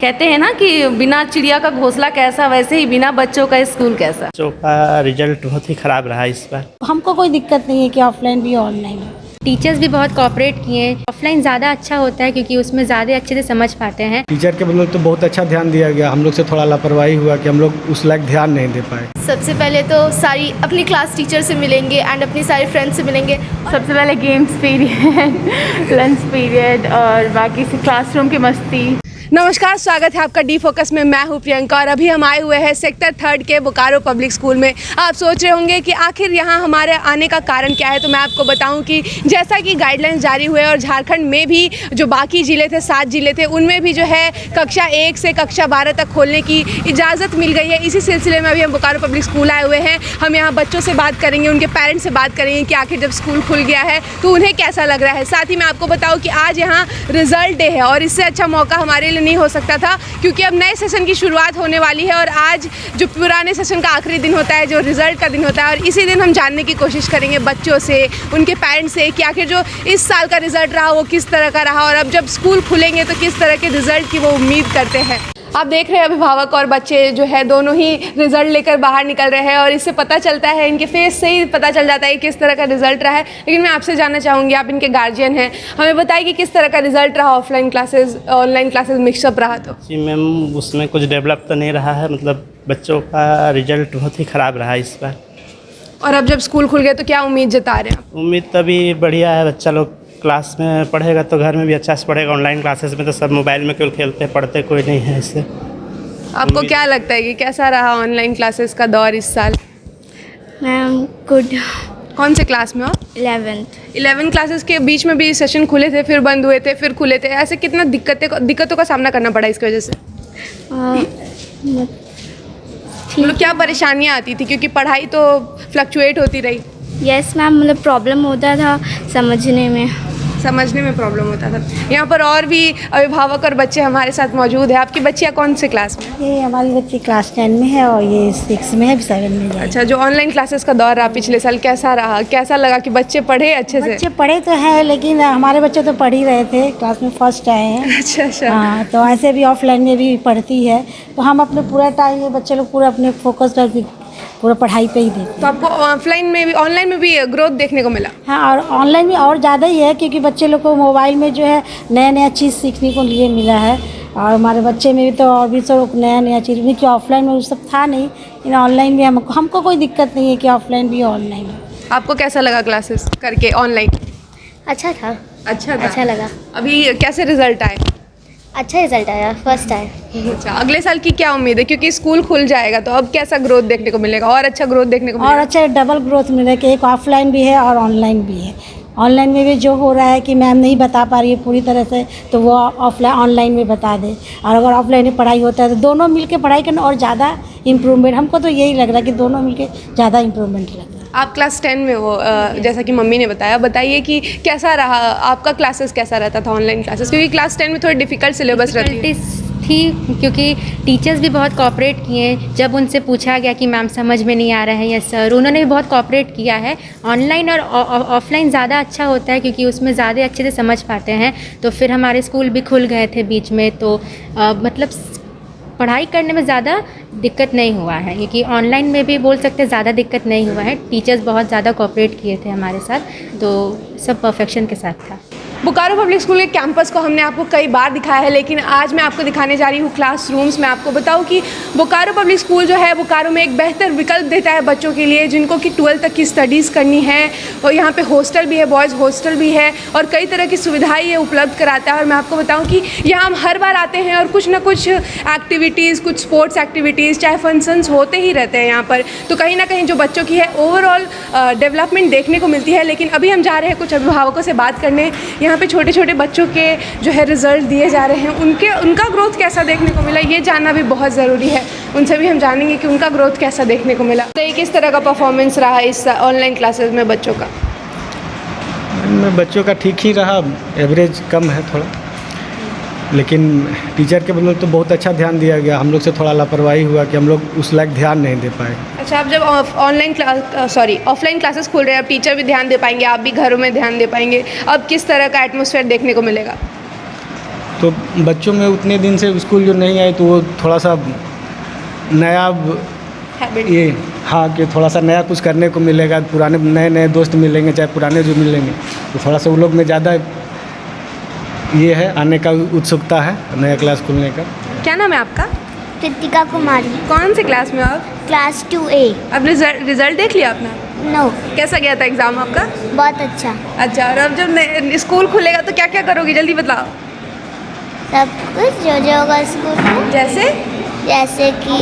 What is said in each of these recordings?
कहते हैं ना कि बिना चिड़िया का घोंसला कैसा, वैसे ही बिना बच्चों का स्कूल कैसा। बच्चों का रिजल्ट बहुत ही ख़राब रहा इस बार। हमको कोई दिक्कत नहीं है कि ऑफलाइन भी ऑनलाइन है। टीचर्स भी बहुत कोऑपरेट किए हैं। ऑफलाइन ज़्यादा अच्छा होता है क्योंकि उसमें ज़्यादा अच्छे से समझ पाते हैं। टीचर के बदले तो बहुत अच्छा ध्यान दिया गया, हम लोग से थोड़ा लापरवाही हुआ कि हम लोग उस लायक ध्यान नहीं दे पाए। सबसे पहले तो सारी अपनी क्लास टीचर से मिलेंगे एंड अपनी सारी फ्रेंड्स से मिलेंगे। सबसे पहले गेम्स पीरियड, लंच पीरियड और बाकी से क्लासरूम की मस्ती। नमस्कार, स्वागत है आपका डी फोकस में। मैं हूं प्रियंका और अभी हम आए हुए हैं सेक्टर 3 के बोकारो पब्लिक स्कूल में। आप सोच रहे होंगे कि आखिर यहां हमारे आने का कारण क्या है, तो मैं आपको बताऊं कि जैसा कि गाइडलाइंस जारी हुए और झारखंड में भी जो बाकी ज़िले थे, 7 ज़िले थे, उनमें भी जो है कक्षा 1 से कक्षा 12 तक खोलने की इजाज़त मिल गई है। इसी सिलसिले में अभी हम बोकारो पब्लिक स्कूल आए हुए हैं। हम यहाँ बच्चों से बात करेंगे, उनके पेरेंट्स से बात करेंगे कि आखिर जब स्कूल खुल गया है तो उन्हें कैसा लग रहा है। साथ ही मैं आपको बताऊँ कि आज यहाँ रिज़ल्ट डे है और इससे अच्छा मौका हमारे लिए नहीं हो सकता था, क्योंकि अब नए सेशन की शुरुआत होने वाली है और आज जो पुराने सेशन का आखिरी दिन होता है, जो रिज़ल्ट का दिन होता है, और इसी दिन हम जानने की कोशिश करेंगे बच्चों से, उनके पेरेंट्स से कि आखिर जो इस साल का रिज़ल्ट रहा वो किस तरह का रहा और अब जब स्कूल खुलेंगे तो किस तरह के रिज़ल्ट की वो उम्मीद करते हैं। आप देख रहे हैं अभिभावक और बच्चे जो है दोनों ही रिज़ल्ट लेकर बाहर निकल रहे हैं और इससे पता चलता है, इनके फेस से ही पता चल जाता है किस तरह का रिज़ल्ट रहा है। लेकिन मैं आपसे जानना चाहूँगी, आप इनके गार्जियन हैं, हमें बताइए कि किस तरह का रिज़ल्ट रहा, offline classes online classes mix up रहा तो। जी मैम, उसमें कुछ डेवलप तो नहीं रहा है, मतलब बच्चों का रिजल्ट बहुत ही ख़राब रहा इस बार। और अब जब स्कूल खुल गया तो क्या उम्मीद जता रहे हैं आप? उम्मीद तभी बढ़िया है, बच्चा लोग क्लास में पढ़ेगा तो घर में भी अच्छा से पढ़ेगा। ऑनलाइन क्लासेस में तो सब मोबाइल में केवल खेलते पढ़ते कोई नहीं है इससे। आपको क्या लगता है कि कैसा रहा ऑनलाइन क्लासेस का दौर इस साल? Ma'am good. कौन से क्लास में हो? 11 क्लासेस के बीच में भी सेशन खुले थे, फिर बंद हुए थे, फिर खुले थे। ऐसे कितना दिक्कतों का सामना करना पड़ा इसकी वजह से? मतलब क्या परेशानियाँ आती थी, क्योंकि पढ़ाई तो फ्लक्चुएट होती रही। यस मैम, मतलब प्रॉब्लम होता था समझने में प्रॉब्लम होता था। यहाँ पर और भी अभिभावक और बच्चे हमारे साथ मौजूद हैं। आपकी बच्चियाँ कौन से क्लास में? ये हमारी बच्ची क्लास 10 में है और ये 6 में है, 7 में जाएगी। अच्छा, जो ऑनलाइन क्लासेस का दौर रहा पिछले साल, कैसा रहा? कैसा लगा कि बच्चे पढ़े अच्छे से? बच्चे पढ़े तो हैं, लेकिन हमारे बच्चे तो पढ़ ही रहे थे, क्लास में फर्स्ट आए हैं। अच्छा। हाँ, तो ऐसे भी ऑफलाइन में भी पढ़ती है, तो हम अपने पूरा टाइम ये बच्चे लोग पूरा अपने फोकस करके पूरा पढ़ाई पे ही देते। तो आपको ऑफलाइन में भी ऑनलाइन में भी ग्रोथ देखने को मिला? हाँ, और ऑनलाइन में और ज़्यादा ही है, क्योंकि बच्चे लोग को मोबाइल में जो है नया चीज़ सीखने को लिए मिला है। और हमारे बच्चे में भी तो और भी सब नया चीज़, क्योंकि ऑफलाइन में वो सब था नहीं, लेकिन ऑनलाइन में हमको कोई दिक्कत नहीं है कि ऑफलाइन भी ऑनलाइन है। आपको कैसा लगा क्लासेस करके ऑनलाइन? अच्छा था। अच्छा लगा। अभी कैसे रिजल्ट आए? अच्छा रिजल्ट आया, फर्स्ट आया। अच्छा, अगले साल की क्या उम्मीद है, क्योंकि स्कूल खुल जाएगा तो अब कैसा ग्रोथ देखने को मिलेगा? और अच्छा ग्रोथ देखने को मिलेगा? और अच्छा डबल ग्रोथ मिलेगा कि एक ऑफलाइन भी है और ऑनलाइन भी है। ऑनलाइन में भी जो हो रहा है कि मैम नहीं बता पा रही है पूरी तरह से, तो वो ऑफलाइन ऑनलाइन में बता दे। और अगर ऑफलाइन में पढ़ाई होता है तो दोनों मिलके पढ़ाई करना और ज़्यादा इम्प्रूवमेंट, हमको तो यही लग रहा है कि दोनों मिलके ज़्यादा इम्प्रूवमेंट लग रहा है। आप क्लास 10 में हो, जैसा कि मम्मी ने बताया, बताइए कि कैसा रहा आपका क्लासेस, कैसा रहता था ऑनलाइन क्लासेस? क्योंकि क्लास 10 में थोड़ी डिफ़िकल्ट सिलेबस रहती है थी, क्योंकि टीचर्स भी बहुत कोऑपरेट किए। जब उनसे पूछा गया कि मैम समझ में नहीं आ रहा है, यस सर, उन्होंने भी बहुत कोऑपरेट किया है। ऑनलाइन और ऑफलाइन ज़्यादा अच्छा होता है क्योंकि उसमें ज़्यादा अच्छे से समझ पाते हैं। तो फिर हमारे स्कूल भी खुल गए थे बीच में, तो मतलब पढ़ाई करने में ज़्यादा दिक्कत नहीं हुआ है, क्योंकि ऑनलाइन में भी बोल सकते हैं ज़्यादा दिक्कत नहीं हुआ है। टीचर्स बहुत ज़्यादा कोऑपरेट किए थे हमारे साथ, तो सब परफेक्शन के साथ था। बोकारो पब्लिक स्कूल के कैंपस को हमने आपको कई बार दिखाया है, लेकिन आज मैं आपको दिखाने जा रही हूँ क्लासरूम्स में। आपको बताऊँ कि बोकारो पब्लिक स्कूल जो है बोकारो में एक बेहतर विकल्प देता है बच्चों के लिए जिनको कि 12th तक की स्टडीज़ करनी है। और यहाँ पे हॉस्टल भी है, बॉयज़ हॉस्टल भी है और कई तरह की सुविधाएं ये उपलब्ध कराता है। और मैं आपको बताऊँ कि यहाँ हम हर बार आते हैं और कुछ ना कुछ एक्टिविटीज़, कुछ स्पोर्ट्स एक्टिविटीज़, चाहे फंक्शंस होते ही रहते हैं यहाँ पर, तो कहीं ना कहीं जो बच्चों की है ओवरऑल डेवलपमेंट देखने को मिलती है। लेकिन अभी हम जा रहे हैं कुछ अभिभावकों से बात करने। यहाँ पे छोटे छोटे बच्चों के जो है रिज़ल्ट दिए जा रहे हैं, उनका ग्रोथ कैसा देखने को मिला ये जानना भी बहुत ज़रूरी है। उनसे भी हम जानेंगे कि उनका ग्रोथ कैसा देखने को मिला। तो ये किस तरह का परफॉर्मेंस रहा इस ऑनलाइन क्लासेस में बच्चों का? बच्चों का ठीक ही रहा, एवरेज कम है थोड़ा, लेकिन टीचर के बदले तो बहुत अच्छा ध्यान दिया गया। हम लोग से थोड़ा लापरवाही हुआ कि हम लोग उस लायक ध्यान नहीं दे पाए। अच्छा, आप जब ऑफलाइन क्लासेस खोल रहे हैं, अब टीचर भी ध्यान दे पाएंगे, आप भी घरों में ध्यान दे पाएंगे, अब किस तरह का एटमॉस्फेयर देखने को मिलेगा? तो बच्चों में उतने दिन से स्कूल जो नहीं आए तो वो थोड़ा सा नया ये हाँ कि थोड़ा सा नया कुछ करने को मिलेगा, पुराने नए नए दोस्त मिलेंगे, चाहे पुराने जो मिलेंगे, तो थोड़ा सा वो लोग में ज़्यादा ये है, आने का उत्सुकता है नया क्लास खुलने का। क्या नाम है आपका? कृतिका कुमारी, कौन से क्लास में हो आप? Class 2A। अब रिजल्ट देख लिया आपने? नो, कैसा गया था एग्ज़ाम आपका? बहुत अच्छा। अच्छा, और अब जब स्कूल खुलेगा तो क्या क्या करोगी, जल्दी बताओ। सब कुछ जो होगा स्कूल में, जैसे कि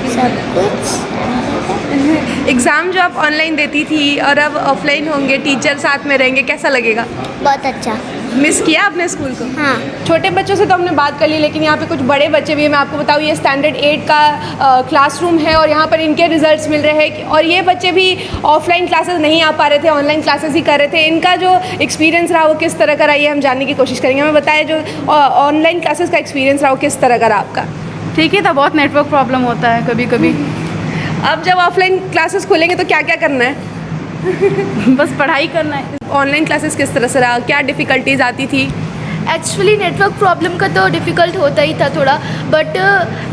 सब कुछ। एग्ज़ाम जो आप ऑनलाइन देती थी और अब ऑफलाइन होंगे, टीचर साथ में रहेंगे, कैसा लगेगा? बहुत अच्छा। मिस किया आपने स्कूल को? हाँ। छोटे बच्चों से तो हमने बात कर ली, लेकिन यहाँ पे कुछ बड़े बच्चे भी हैं। मैं आपको बताऊँ, ये स्टैंडर्ड 8 का क्लासरूम है और यहाँ पर इनके रिजल्ट्स मिल रहे हैं और ये बच्चे भी ऑफलाइन क्लासेस नहीं आ पा रहे थे, ऑनलाइन क्लासेस ही कर रहे थे। इनका जो एक्सपीरियंस रहा वो किस तरह का रहा, ये हम जानने की कोशिश करेंगे। हमें बताया जो ऑनलाइन क्लासेस का एक्सपीरियंस रहा वो किस तरह का रहा आपका? ठीक ही था, बहुत नेटवर्क प्रॉब्लम होता है कभी कभी। अब जब ऑफलाइन क्लासेस खुलेंगे तो क्या क्या करना है? बस पढ़ाई करना है। ऑनलाइन क्लासेस किस तरह से रहा, क्या डिफ़िकल्टीज आती थी? एक्चुअली नेटवर्क प्रॉब्लम का तो डिफ़िकल्ट होता ही था थोड़ा, बट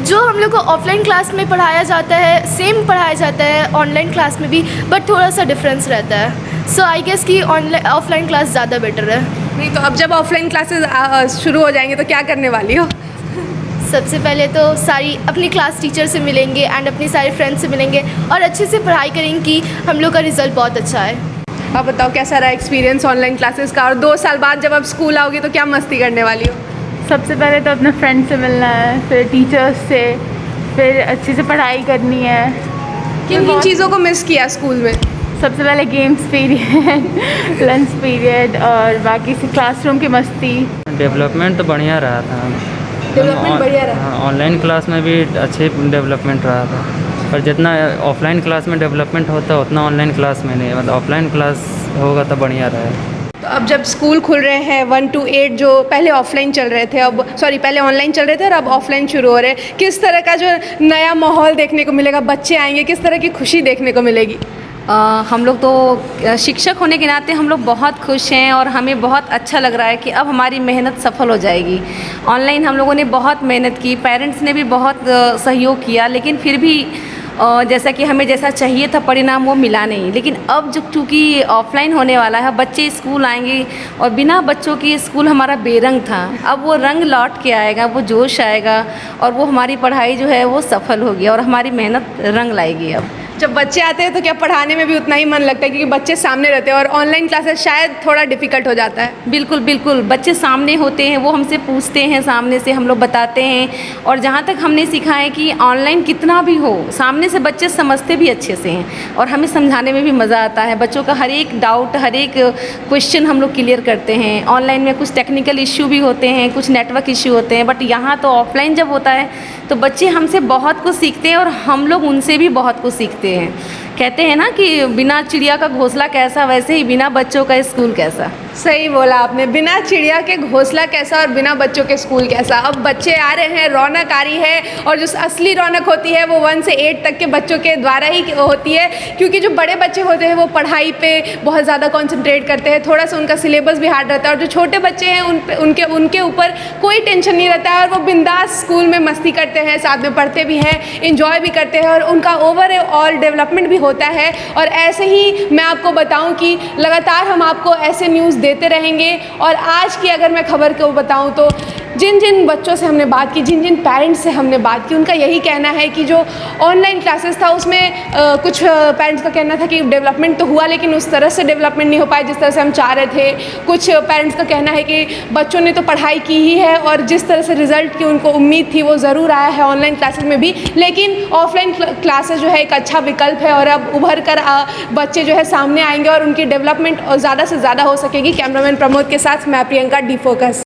जो हम लोग को ऑफलाइन क्लास में पढ़ाया जाता है सेम पढ़ाया जाता है ऑनलाइन क्लास में भी, बट थोड़ा सा डिफरेंस रहता है। सो आई गेस कि ऑनलाइन ऑफलाइन क्लास ज़्यादा बेटर है। नहीं तो अब जब ऑफलाइन क्लासेस शुरू हो जाएंगे तो क्या करने वाली हो? सबसे पहले तो सारी अपनी क्लास टीचर से मिलेंगे एंड अपनी सारे फ्रेंड्स से मिलेंगे और अच्छे से पढ़ाई करेंगे कि हम लोग का रिज़ल्ट बहुत अच्छा है। आप बताओ कैसा रहा एक्सपीरियंस ऑनलाइन क्लासेस का, और 2 साल बाद जब आप स्कूल आओगे तो क्या मस्ती करने वाली हो? सबसे पहले तो अपने फ्रेंड से मिलना है, फिर टीचर्स से, फिर अच्छे से पढ़ाई करनी है। किन किन चीज़ों को मिस किया स्कूल में? सबसे पहले गेम्स पीरियड, लंच पीरियड और बाकी से क्लासरूम की मस्ती। डेवलपमेंट तो बढ़िया रहा था। डेवलपमेंट बढ़िया रहा? हाँ, ऑनलाइन क्लास में भी अच्छे डेवलपमेंट रहा था, पर जितना ऑफलाइन क्लास में डेवलपमेंट होता है उतना ऑनलाइन क्लास में नहीं है। मतलब ऑफलाइन क्लास होगा तो बढ़िया रहा है। तो अब जब स्कूल खुल रहे हैं 1 to 8 जो पहले ऑफलाइन चल रहे थे, अब पहले ऑनलाइन चल रहे थे और अब ऑफलाइन शुरू हो रहे हैं, किस तरह का जो नया माहौल देखने को मिलेगा, बच्चे आएंगे, किस तरह की खुशी देखने को मिलेगी? हम लोग तो शिक्षक होने के नाते हम लोग बहुत खुश हैं और हमें बहुत अच्छा लग रहा है कि अब हमारी मेहनत सफल हो जाएगी। ऑनलाइन हम लोगों ने बहुत मेहनत की, पेरेंट्स ने भी बहुत सहयोग किया, लेकिन फिर भी जैसा कि हमें जैसा चाहिए था परिणाम वो मिला नहीं। लेकिन अब जो चूँकि ऑफलाइन होने वाला है, बच्चे स्कूल आएंगे और बिना बच्चों की स्कूल हमारा बेरंग था, अब वो रंग लौट के आएगा, वो जोश आएगा और वो हमारी पढ़ाई जो है वो सफल होगी और हमारी मेहनत रंग लाएगी। अब जब बच्चे आते हैं तो क्या पढ़ाने में भी उतना ही मन लगता है, क्योंकि बच्चे सामने रहते हैं और ऑनलाइन क्लासेस शायद थोड़ा डिफ़िकल्ट हो जाता है? बिल्कुल बिल्कुल, बच्चे सामने होते हैं, वो हमसे पूछते हैं, सामने से हम लोग बताते हैं। और जहाँ तक हमने सीखा है कि ऑनलाइन कितना भी हो, सामने से बच्चे समझते भी अच्छे से हैं और हमें समझाने में भी मज़ा आता है। बच्चों का हर एक डाउट, हर एक क्वेश्चन हम लोग क्लियर करते हैं। ऑनलाइन में कुछ टेक्निकल इश्यू भी होते हैं, कुछ नेटवर्क इश्यू होते हैं, बट यहाँ तो ऑफलाइन जब होता है तो बच्चे हमसे बहुत कुछ सीखते हैं और हम लोग उनसे भी बहुत कुछ सीखते हैं। कहते हैं ना कि बिना चिड़िया का घोंसला कैसा, वैसे ही बिना बच्चों का स्कूल कैसा। सही बोला आपने, बिना चिड़िया के घोंसला कैसा और बिना बच्चों के स्कूल कैसा। अब बच्चे आ रहे हैं, रौनक आ रही है और जो असली रौनक होती है वो 1 से 8 तक के बच्चों के द्वारा ही होती है, क्योंकि जो बड़े बच्चे होते हैं वो पढ़ाई पे बहुत ज़्यादा कॉन्सेंट्रेट करते हैं, थोड़ा सा उनका सिलेबस भी हार्ड रहता है, और जो छोटे बच्चे हैं उनके ऊपर कोई टेंशन नहीं रहता है और वो बिंदास स्कूल में मस्ती करते हैं, साथ में पढ़ते भी हैं, इंजॉय भी करते हैं और उनका ओवरऑल डेवलपमेंट भी होता है। और ऐसे ही मैं आपको बताऊं कि लगातार हम आपको ऐसे न्यूज़ देते रहेंगे। और आज की अगर मैं खबर को बताऊं तो जिन जिन बच्चों से हमने बात की, जिन जिन पेरेंट्स से हमने बात की, उनका यही कहना है कि जो ऑनलाइन क्लासेस था उसमें कुछ पेरेंट्स का कहना था कि डेवलपमेंट तो हुआ लेकिन उस तरह से डेवलपमेंट नहीं हो पाया जिस तरह से हम चाह रहे थे। कुछ पेरेंट्स का कहना है कि बच्चों ने तो पढ़ाई की ही है और जिस तरह से रिज़ल्ट की उनको उम्मीद थी वो ज़रूर आया है ऑनलाइन क्लासेस में भी, लेकिन ऑफलाइन क्लासेस जो है एक अच्छा विकल्प है और अब उभर कर बच्चे जो है सामने आएंगे और उनकी डेवलपमेंट ज़्यादा से ज़्यादा हो सकेगी। कैमरामैन प्रमोद के साथ मैं प्रियंका, डी फोकस।